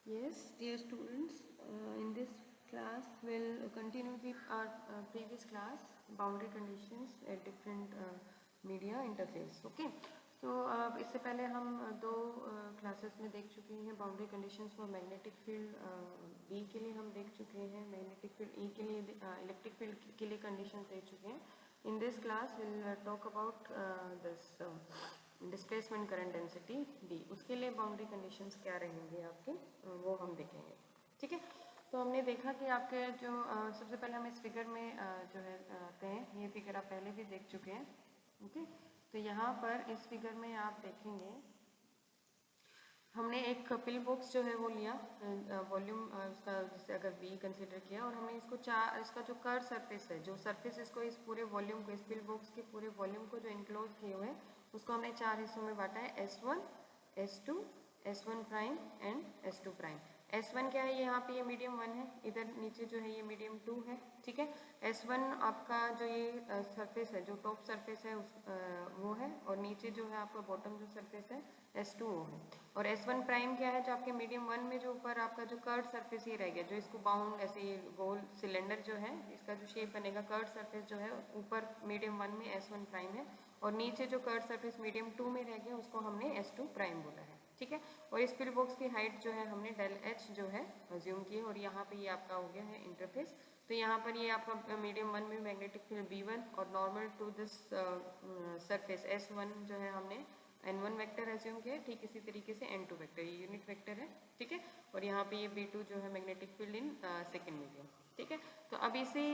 Yes, dear students, in this class we'll continue with our previous class, boundary conditions at different media interface. Okay, तो इससे पहले हम दो classes में देख चुके हैं boundary conditions for magnetic field B के लिए हम देख चुके हैं, मैग्नेटिक फील्ड ई के लिए, इलेक्ट्रिक फील्ड के लिए कंडीशंस देख चुके हैं. In this class will talk about this displacement current density D. उसके लिए बाउंड्री कंडीशंस क्या रहेंगे आपके, वो हम देखेंगे. ठीक है, तो हमने देखा कि आपके जो सबसे पहले हम इस फिगर में जो है आते हैं. ये फिगर आप पहले भी देख चुके हैं. ओके, तो यहाँ पर इस फिगर में आप देखेंगे हमने एक पिल बॉक्स जो है वो लिया, वॉल्यूम उसका जैसे अगर V कंसीडर किया, और हमने इसको इसका जो कर्व सरफेस है, जो सरफेस इसको इस पूरे वॉल्यूम को, इस पिल बॉक्स के पूरे वॉल्यूम को जो इनक्लोज किए हुए हैं, उसको हमने 4 हिस्सों में बांटा है, S1, S2, S1 prime and S2 prime. S1 क्या है, यहाँ पे ये मीडियम 1 है, इधर नीचे जो है ये मीडियम 2 है. ठीक है, S1 आपका जो ये सरफेस है, जो टॉप सरफेस है वो है, और नीचे जो है आपका बॉटम जो सरफेस है S2 वो है. और S1 प्राइम क्या है, जो आपके मीडियम 1 में जो ऊपर आपका जो कर्व सरफेस ये रह गया, जो इसको बाउंड ऐसे ये गोल सिलेंडर जो है, इसका जो शेप बनेगा, कर्व सरफेस जो है ऊपर मीडियम 1 में S1 प्राइम है, और नीचे जो कर्व सरफेस मीडियम 2 में रह गया उसको हमने S2 प्राइम बोला है. ठीक है, और इस पिल बॉक्स की हाइट जो है हमने डेल H जो है अज्यूम की है, और यहाँ पे ये आपका हो गया है इंटरफेस. तो यहाँ पर ये आपका मीडियम 1 में मैग्नेटिक फील्ड B1 और normal to this surface S1 जो है हमने N1 वेक्टर एज्यूम किया है. ठीक इसी तरीके से N2 वेक्टर, ये यूनिट वेक्टर है. ठीक है, और यहाँ पे ये B2 जो है magnetic field in second medium. ठीक है, तो अब इसी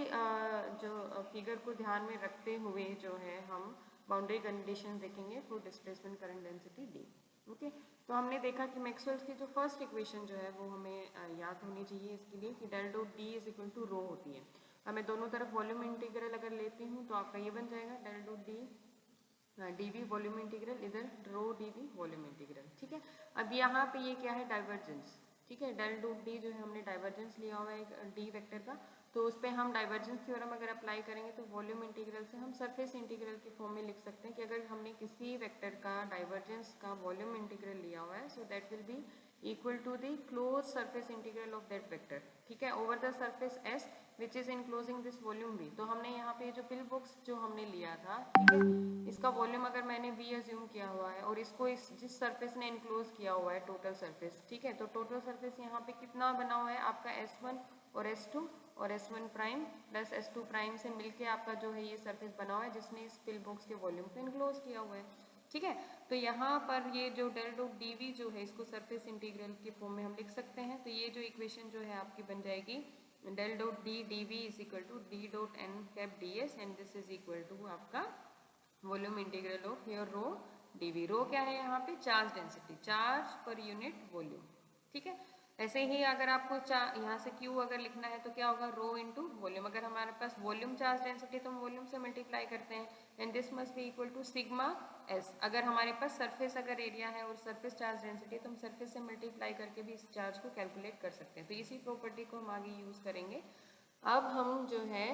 जो फिगर को ध्यान में रखते हुए जो है हम बाउंड्री कंडीशन देखेंगे for displacement current density D. Okay, तो हमने देखा कि मैक्सवेल्स की जो फर्स्ट इक्वेशन जो है वो हमें याद होनी चाहिए इसके लिए, कि del dot D is equal to rho होती है. मैं दोनों तरफ वॉल्यूम इंटीग्रल अगर लेती हूँ तो आपका ये बन जाएगा del dot D dV volume integral, इधर रो dV वॉल्यूम इंटीग्रल. ठीक है, अब यहाँ पे ये क्या है, डाइवर्जेंस. ठीक है, डेल डॉट D जो है हमने डाइवर्जेंस लिया हुआ है D वेक्टर का, तो उस पर हम डाइवर्जेंस थ्योरम अगर अप्लाई करेंगे तो वॉल्यूम इंटीग्रल से हम सरफेस इंटीग्रल की फॉर्म में लिख सकते हैं कि अगर हमने किसी वेक्टर का डाइवर्जेंस का वॉल्यूम इंटीग्रल लिया हुआ है, so that will be equal to the close surface integral of that vector. ठीक है, over the surface S which is enclosing this volume V. तो हमने यहाँ पे जो पिल बॉक्स जो हमने लिया था, ठीक है, इसका वॉल्यूम अगर मैंने V अज्यूम किया हुआ है, और इसको जिस सरफेस ने इनक्लोज किया हुआ है टोटल सरफेस, ठीक है, तो टोटल सरफेस यहाँ पे कितना बना हुआ है आपका S1 और S2 और S1 prime plus S2 prime से मिलके आपका जो है ये सरफेस बना हुआ है जिसने इस पिल बॉक्स के वॉल्यूम को इनक्लोज किया हुआ है. ठीक है, तो यहाँ पर ये जो डेल डॉट dV जो है इसको सरफेस इंटीग्रल के फॉर्म में हम लिख सकते हैं. तो ये जो इक्वेशन जो है आपकी बन जाएगी del dot D dV is equal to D dot n cap ds, and this is equal to आपका volume integral of your rho dV. Rho क्या है यहाँ पे, charge density, charge per unit volume. ठीक है, ऐसे ही अगर आपको यहाँ से Q अगर लिखना है तो क्या होगा, रो इंटू वॉल्यूम. अगर हमारे पास वॉल्यूम चार्ज डेंसिटी तो हम वॉल्यूम से मल्टीप्लाई करते हैं, and this must be equal to sigma S. अगर हमारे पास सरफेस अगर एरिया है और सरफेस चार्ज डेंसिटी, तो हम सरफेस से मल्टीप्लाई करके भी इस चार्ज को कैलकुलेट कर सकते हैं. तो इसी प्रॉपर्टी को हम आगे यूज करेंगे. अब हम जो है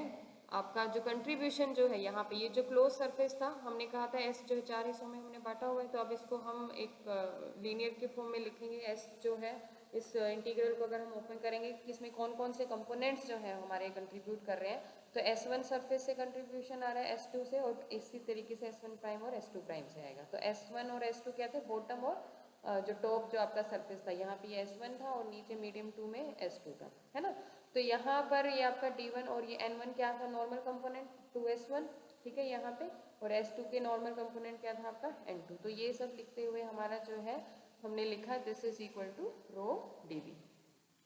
आपका जो कंट्रीब्यूशन जो है यहाँ पे, ये जो क्लोज सरफेस था हमने कहा था S जो है 4 हिस्सों में हमने बांटा हुआ है, तो अब इसको हम एक लीनियर के फॉर्म में लिखेंगे. S जो है इस इंटीग्रल को अगर हम ओपन करेंगे कि इसमें कौन कौन से कंपोनेंट्स जो है हमारे कंट्रीब्यूट कर रहे हैं, तो S1 सरफेस से कंट्रीब्यूशन आ रहा है S2 से, और इसी तरीके से S1 प्राइम और S2 प्राइम से आएगा. तो S1 और S2 क्या थे, बॉटम और जो टॉप जो आपका सरफेस था, यहाँ पे ये S1 था और नीचे मीडियम 2 में S2 था, है ना. तो यहाँ पर ये आपका D1 और ये N1 क्या था, नॉर्मल कंपोनेंट 2S1. ठीक है, यहाँ पे, और S2 के नॉर्मल कंपोनेंट क्या था आपका N2. तो ये सब लिखते हुए हमारा जो है हमने लिखा this is equal to rho dV.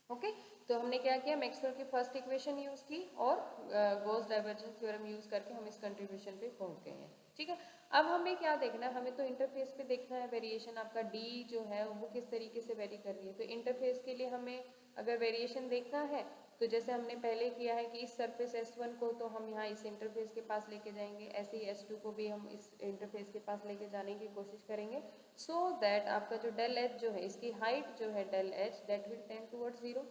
ओके, तो हमने क्या किया, मैक्सवेल की फर्स्ट इक्वेशन यूज की और गॉस डाइवर्जेंस थ्योरम यूज करके हम इस कंट्रीब्यूशन पे पहुंच गए हैं. ठीक है, अब हमें क्या देखना है, हमें तो इंटरफेस पे देखना है वेरिएशन आपका D जो है वो किस तरीके से वेरी कर रही है. तो इंटरफेस के लिए हमें अगर वेरिएशन देखना है तो जैसे हमने पहले किया है कि इस सरफेस S1 को तो हम यहाँ इस इंटरफेस के पास लेके जाएंगे, ऐसे ही S2 को भी हम इस इंटरफेस के पास लेके जाने की कोशिश करेंगे, सो दैट आपका जो डेल H जो है, इसकी हाइट जो है del H that will tend towards 0.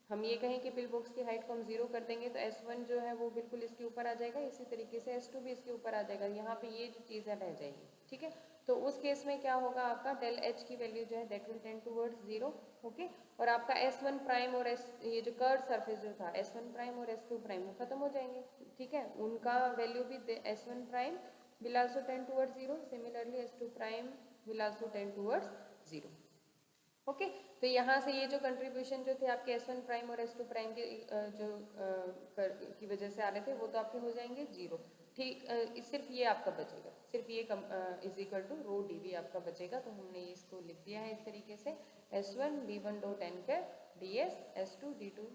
हम ये कहें कि पिल बॉक्स की हाइट को हम 0 कर देंगे तो S1 जो है वो बिल्कुल इसके ऊपर आ जाएगा, इसी तरीके से S2 भी इसके ऊपर आ जाएगा, यहाँ पे ये जो चीज़ें रह जाएगी. ठीक है, तो उस केस में क्या होगा, आपका डेल एच की वैल्यू जो है that will tend towards 0, okay. और आपका S1 प्राइम और ये जो कर्व सरफेस जो था S1 प्राइम और S2 प्राइम वो खत्म हो जाएंगे, ठीक है। उनका वैल्यू भी S1 prime will also tend towards 0, similarly S2 prime will also tend towards 0, okay. तो यहाँ से ये जो कंट्रीब्यूशन जो थे आपके S1 प्राइम और S2 प्राइम के की वजह से आ रहे थे वो तो आपके हो जाएंगे 0, ठीक। सिर्फ ये आपका बचेगा, सिर्फ ये is equal to rho d v आपका बचेगा। तो हमने इसको लिख दिया है इस तरीके से S1 d1 dot n cap ds S2 d2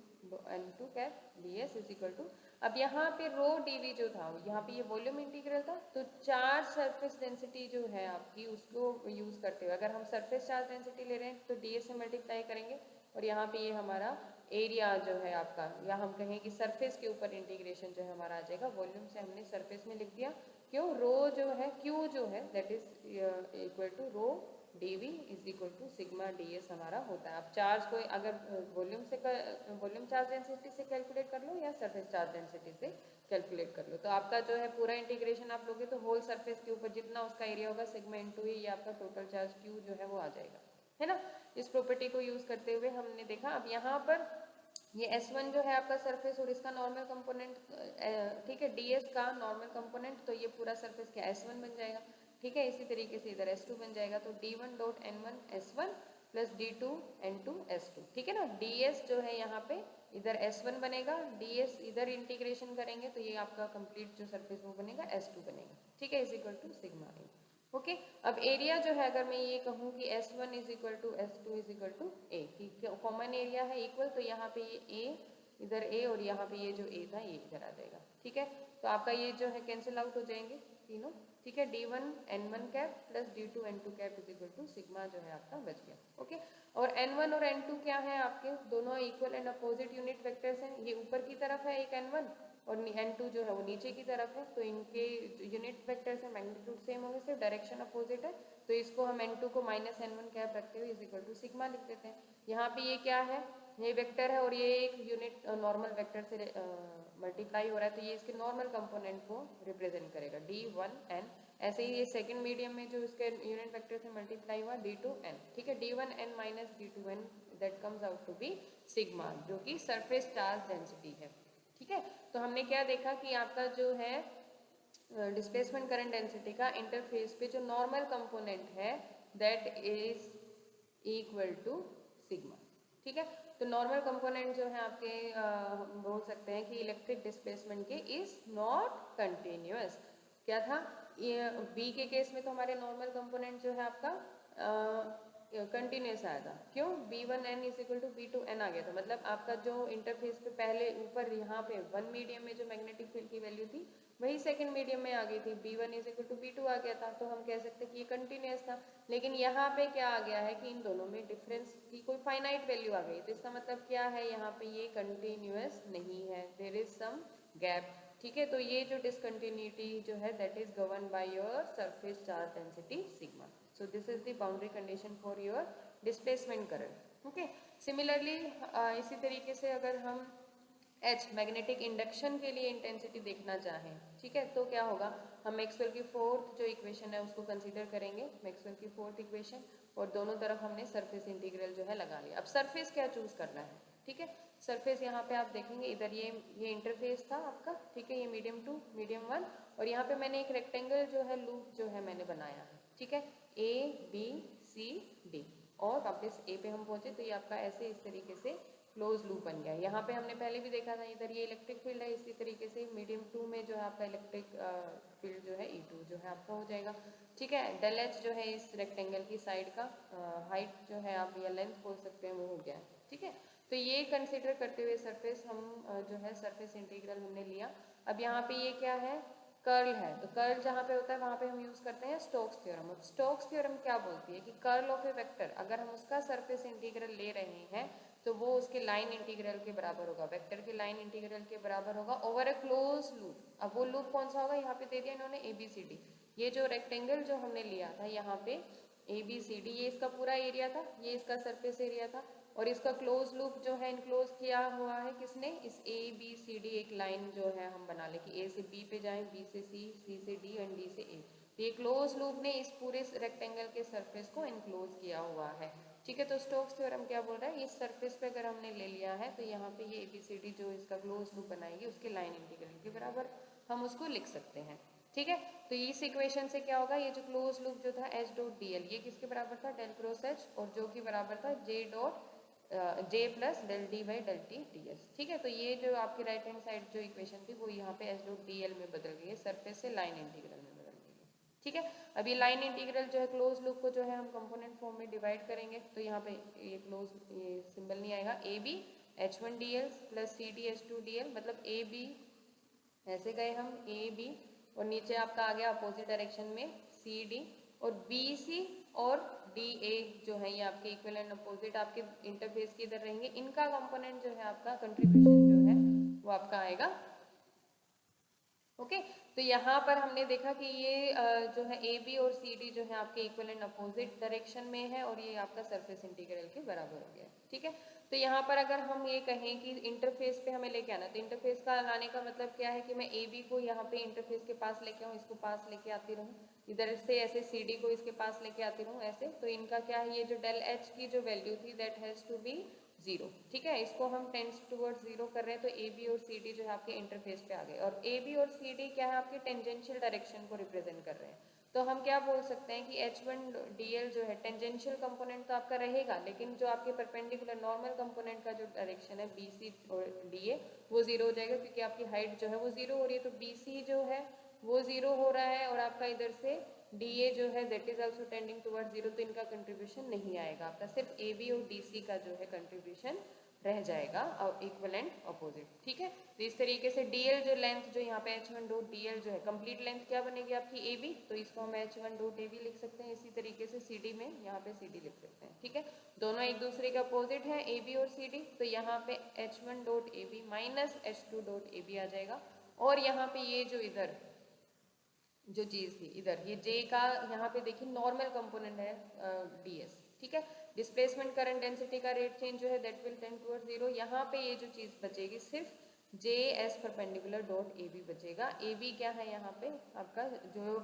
n2 cap ds is equal to, अब यहाँ पे रो dv जो था यहाँ पे ये वॉल्यूम इंटीग्रल था, तो चार्ज सरफेस डेंसिटी जो है आपकी उसको यूज करते हुए अगर हम सरफेस चार्ज डेंसिटी ले रहे हैं तो ds से मल्टीप्लाई करेंगे और यहाँ पे ये हमारा एरिया जो है आपका, या हम कहें कि सरफेस के ऊपर इंटीग्रेशन जो है हमारा आ जाएगा। वॉल्यूम से हमने सरफेस में लिख दिया, क्यों, रो जो है क्यू जो है that is equal to rho dv is equal to sigma ds हमारा होता है। आप चार्ज को अगर वॉल्यूम चार्ज डेंसिटी से कैलकुलेट कर लो या सरफेस चार्ज डेंसिटी से कैलकुलेट कर लो, तो आपका जो है पूरा इंटीग्रेशन आप लोगे तो होल सरफेस के ऊपर जितना उसका एरिया होगा सिग्मा इनटू ये आपका टोटल चार्ज q जो है वो आ जाएगा, है ना। इस प्रॉपर्टी को यूज करते हुए हमने देखा, अब यहाँ पर ये S1 जो है आपका सरफेस और इसका नॉर्मल कंपोनेंट, ठीक है, ds का नॉर्मल कंपोनेंट, तो ये पूरा सरफेस क्या S1 बन जाएगा, ठीक है। इसी तरीके से इधर S2 बन जाएगा, तो d1 dot n1 S1 plus d2 n2 S2, ठीक है ना। ds जो है यहाँ पे इधर S1 बनेगा, ds इधर इंटीग्रेशन करेंगे तो ये आपका कंप्लीट जो सरफेस वो बनेगा S2 बनेगा, ठीक है, is equal to sigma A, okay. अब एरिया जो है अगर मैं ये कहूँ कि S1 is equal to S2 is equal to A, common area है इक्वल, तो यहाँ पे ये a इधर a और यहाँ पे ये जो a था ये इधर आ जाएगा, ठीक है। तो आपका ये जो है कैंसिल आउट हो जाएंगे तीनों, ठीक है। d1 n1 cap plus d2 n2 cap is equal to sigma जो है आपका बच गया, ओके। और n1 और n2 क्या है आपके, दोनों equal and opposite unit vectors हैं। ये ऊपर की तरफ है एक n1 और n2 जो है वो नीचे की तरफ है, तो इनके यूनिट वेक्टर से मैग्नीट्यूड सेम होंगे, सिर्फ डायरेक्शन अपोजिट है, तो इसको हम n2 को माइनस n1 कैप रखते हुए इज इक्वल टू सिग्मा लिख देते हैं। यहाँ पे ये क्या है, ये वेक्टर है और ये एक यूनिट नॉर्मल वेक्टर से मल्टीप्लाई हो रहा है, तो ये इसके नॉर्मल कंपोनेंट को रिप्रेजेंट करेगा d1n। ऐसे ही ये सेकंड मीडियम में जो इसके यूनिट वेक्टर से मल्टीप्लाई हुआ d2n, ठीक है, d1n minus d2n that comes out to be sigma, जो कि सरफेस चार्ज डेंसिटी है, ठीक है। तो हमने क्या देखा कि आपका जो है डिस्प्लेसमेंट करंट डेंसिटी का इंटरफेस पे जो नॉर्मल कंपोनेंट है that is equal to sigma, ठीक है। तो नॉर्मल कंपोनेंट जो है आपके बोल सकते हैं कि इलेक्ट्रिक डिस्प्लेसमेंट के इज नॉट कंटिन्यूअस। क्या था, ये बी के केस में तो हमारे नॉर्मल कंपोनेंट जो है आपका कंटिन्यूस आया था, क्यों, b1n is equal to b2n आ गया था, मतलब आपका जो इंटरफेस पे पहले ऊपर यहाँ पे वन मीडियम में जो मैग्नेटिक फील्ड की वैल्यू थी वही सेकंड मीडियम में आ गई थी, b1 is equal to b2 आ गया था, तो हम कह सकते हैं कि ये कंटिन्यूस था। लेकिन यहाँ पे क्या आ गया है कि इन दोनों में डिफरेंस की कोई फाइनाइट वैल्यू आ गई, तो इसका मतलब क्या है, यहाँ पे ये कंटिन्यूस नहीं है, देयर इज सम गैप, ठीक है। तो ये जो डिसकंटिन्यूटी जो है that is govern by your surface charge density sigma, so this is the boundary condition for your displacement current, okay। similarly इसी तरीके से अगर हम H मैग्नेटिक इंडक्शन के लिए इंटेंसिटी देखना चाहें, ठीक है, तो क्या होगा, हम मैक्सवेल की फोर्थ जो इक्वेशन है उसको कंसीडर करेंगे, मैक्सवेल की फोर्थ इक्वेशन, और दोनों तरफ हमने सरफेस इंटीग्रल जो है लगा लिया। अब सरफेस क्या चूज करना है, ठीक है। सरफेस यहाँ पे आप देखेंगे इधर ये इंटरफेस था आपका, ठीक है, ये मीडियम 2 मीडियम 1, और यहाँ पे मैंने एक रेक्टेंगल जो है लूप जो है मैंने बनाया है, ठीक है, A B C D, और वापस A पे हम पहुंचे तो ये आपका ऐसे इस तरीके से क्लोज लूप बन गया। यहाँ पे हमने पहले भी देखा था, इधर ये इलेक्ट्रिक फील्ड है, इसी तरीके से मीडियम 2 में जो है आपका इलेक्ट्रिक फील्ड जो है E2 जो है आपका हो जाएगा, ठीक है। डेल H जो है इस रेक्टेंगल की साइड का हाइट जो है आप या लेंथ बोल सकते हैं वो हो गया, ठीक है। तो ये कंसिडर करते हुए सरफेस हम जो है सरफेस इंटीग्रल हमने लिया। अब यहाँ पे ये क्या है, कर्ल है, तो कर्ल जहाँ पे होता है वहाँ पे हम यूज करते हैं स्टोक्स थ्योरम। अब स्टोक्स थ्योरम क्या बोलती है कि कर्ल ऑफ ए वेक्टर अगर हम उसका सरफेस इंटीग्रल ले रहे हैं तो वो उसके लाइन इंटीग्रल के बराबर होगा, वेक्टर के लाइन इंटीग्रल के बराबर होगा ओवर अ क्लोज लूप। अब वो लूप कौन सा होगा, यहाँ पे दे दिया इन्होंने ABCD, ये जो रेक्टेंगल जो हमने लिया था यहाँ पे ABCD, ये इसका पूरा एरिया था, ये इसका सरफेस एरिया था, और इसका क्लोज लूप जो है इनक्लोज किया हुआ है किसने, इस ABCD एक लाइन जो है हम बना ले कि A से B पे जाएं, B से C, C से D एंड D से A, तो ये क्लोज लूप ने इस पूरे रेक्टेंगल के सरफेस को इनक्लोज किया हुआ है। ठीक है, तो स्टोक्स थ्योरम क्या बोल रहा है, इस सरफेस पे अगर हमने ले लिया है तो यहाँ पे ये ABCD जो इसका क्लोज लूप बनाएगी उसके लाइन इंटीग्रल के बराबर हम उसको लिख सकते हैं। ठीक है, तो इस इक्वेशन से क्या होगा, ये जो क्लोज लूप जो था H डॉट DL ये किसके बराबर था, डेल क्रॉस H, और जो कि बराबर था J plus del D by del T DS। ठीक है, तो ये जो आपकी राइट हैंड साइड जो इक्वेशन थी वो यहाँ पे H डॉट DL में बदल गई है, सरफेस से लाइन इंटीग्रल में बदल गई है। ठीक है, अब ये लाइन इंटीग्रल जो है क्लोज लूप को जो है हम कंपोनेंट फॉर्म में डिवाइड करेंगे, तो यहाँ पे ये क्लोज ये सिंबल नहीं आएगा, AB H1DL plus CD H2DL, मतलब AB ऐसे गए हम AB, और नीचे आपका आ गया अपोजिट डायरेक्शन में CD, और BC और DA जो है ये आपके इक्वल एंड अपोजिट आपके इंटरफेस की इधर रहेंगे, इनका कंपोनेंट जो है आपका कंट्रीब्यूशन जो है वो आपका आएगा। ओके, तो यहाँ पर हमने देखा कि ये जो है AB और CD जो है आपके इक्वल एंड अपोजिट डायरेक्शन में है, और ये आपका सरफेस इंटीग्रल के बराबर हो गया। ठीक है, तो यहाँ पर अगर हम ये कहें कि इंटरफेस पे हमें लेके आना, तो इंटरफेस का लाने का मतलब क्या है कि मैं AB को यहाँ पे इंटरफेस के पास लेके आऊँ, इसको पास लेके आती रहूँ, इधर से ऐसे CD को इसके पास लेके आती रहूँ ऐसे, तो इनका क्या है, ये जो डेल H की जो वैल्यू थी दैट हैज टू बी 0। ठीक है, इसको हम टेंड्स टुवर्ड्स 0 कर रहे हैं, तो AB और CD जो है आपके इंटरफेस पे आ गए, और AB और CD क्या है, आपके टेंजेंशियल डायरेक्शन को रिप्रेजेंट कर रहे हैं। तो हम क्या बोल सकते हैं कि H1DL जो है टेंजेंशियल कंपोनेंट तो आपका रहेगा, लेकिन जो आपके परपेंडिकुलर नॉर्मल कंपोनेंट का जो डायरेक्शन है BC और DA वो 0 हो जाएगा, क्योंकि आपकी हाइट जो है वो 0 हो रही है, तो BC जो है वो 0 हो रहा है, और आपका इधर से DA जो है that is also tending towards 0, तो इनका कंट्रीब्यूशन नहीं आएगा, आपका सिर्फ AB और DC का जो है कंट्रीब्यूशन रह जाएगा और इक्वल एंड अपोजिट। ठीक है, तो इस तरीके से DL जो लेंथ जो यहाँ पे H1 डॉट DL जो है कंप्लीट लेंथ क्या बनेगी आपकी AB, तो इसको हम H1 डॉट AB लिख सकते हैं, इसी तरीके से CD में यहाँ पे CD लिख सकते हैं। ठीक है, दोनों एक दूसरे के अपोजिट है AB और CD, तो यहाँ पे H1 dot AB minus H2 dot AB आ जाएगा, और यहाँ पे ये जो इधर जो चीज थी इधर ये J का यहाँ पे देखिए नॉर्मल कंपोनेंट है DS। ठीक है, डिस्प्लेसमेंट करंट डेंसिटी का रेट चेंज जो है दैट विल टेंड टुवर्ड्स 0, यहाँ पे ये जो चीज बचेगी सिर्फ JS परपेंडिकुलर डॉट AB बचेगा। AB क्या है यहाँ पे आपका जो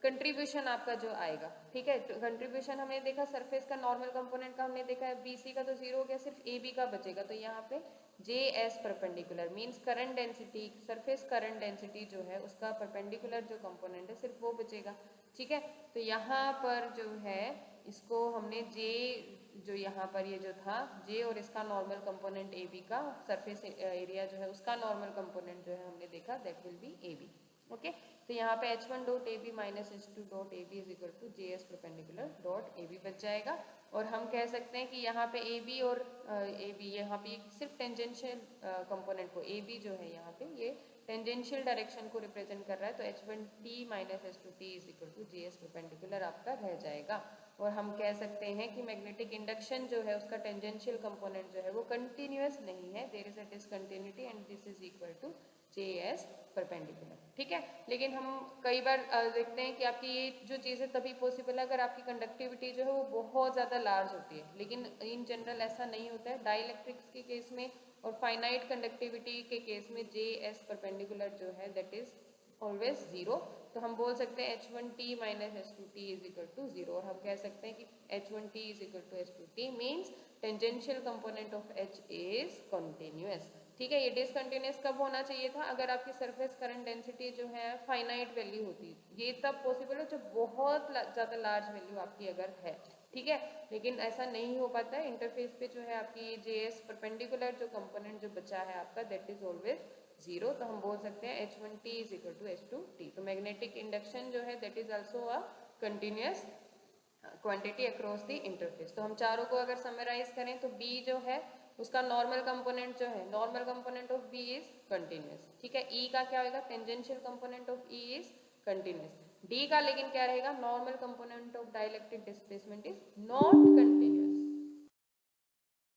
कंट्रीब्यूशन आपका जो आएगा। ठीक है, तो कंट्रीब्यूशन हमने देखा सरफेस का नॉर्मल कंपोनेंट का हमने देखा है, BC का तो 0 हो गया, सिर्फ AB का बचेगा, तो यहाँ पे JS perpendicular means current density, surface current density जो है उसका परपेंडिकुलर जो कंपोनेंट है सिर्फ वो बचेगा। ठीक है, तो यहाँ पर जो है इसको हमने J जो यहाँ पर ये जो था J और इसका नॉर्मल कंपोनेंट AB का सरफेस एरिया जो है उसका नॉर्मल कंपोनेंट जो है हमने देखा that will be AB। Okay, तो यहाँ पे H1 dot AB minus H2 dot AB is equal to JS perpendicular dot AB बच जाएगा, और हम कह सकते हैं कि यहाँ पे AB और AB यहाँ पे सिर्फ टेंजेंशियल कंपोनेंट को AB जो है यहाँ पे ये टेंजेंशियल डायरेक्शन को रिप्रेजेंट कर रहा है, तो H1T minus H2T is equal to JS perpendicular आपका रह जाएगा, और हम कह सकते हैं कि मैग्नेटिक इंडक्शन जो है उसका टेंजेंशियल कंपोनेंट जो है वो कंटिन्यूअस नहीं है, there is a discontinuity and this is equal to JS perpendicular. ठीक है, लेकिन हम कई बार देखते हैं कि आपकी ये जो चीज़ें तभी पॉसिबल है अगर आपकी कंडक्टिविटी जो है वो बहुत ज़्यादा लार्ज होती है, लेकिन इन जनरल ऐसा नहीं होता है। डाइलेक्ट्रिक्स के केस में और फाइनाइट कंडक्टिविटी के केस में JS परपेंडिकुलर जो है दैट इज ऑलवेज 0, तो हम बोल सकते हैं H1T minus H2T is equal to 0, और हम कह सकते हैं कि H1T is equal to H2T means tangential component of H is continuous. ठीक है, ये डिसकंटिन्यूअस कब होना चाहिए था, अगर आपकी सरफेस करंट डेंसिटी जो है फाइनाइट वैल्यू होती, ये तब पॉसिबल है जब बहुत ज़्यादा लार्ज वैल्यू आपकी अगर है। ठीक है, लेकिन ऐसा नहीं हो पाता है, इंटरफेस पे जो है आपकी ये JS परपेंडिकुलर जो कंपोनेंट जो बचा है आपका दैट इज ऑलवेज 0, तो हम बोल सकते हैं H1T is equal to H2T। तो मैग्नेटिक इंडक्शन जो है that is also a continuous quantity across the interface. तो हम चारों को अगर समराइज करें तो B जो है उसका नॉर्मल कंपोनेंट जो है normal component of B is continuous. ठीक है, E का क्या होगा, tangential component of E is continuous. D का लेकिन क्या रहेगा, normal component of dielectric displacement is not continuous.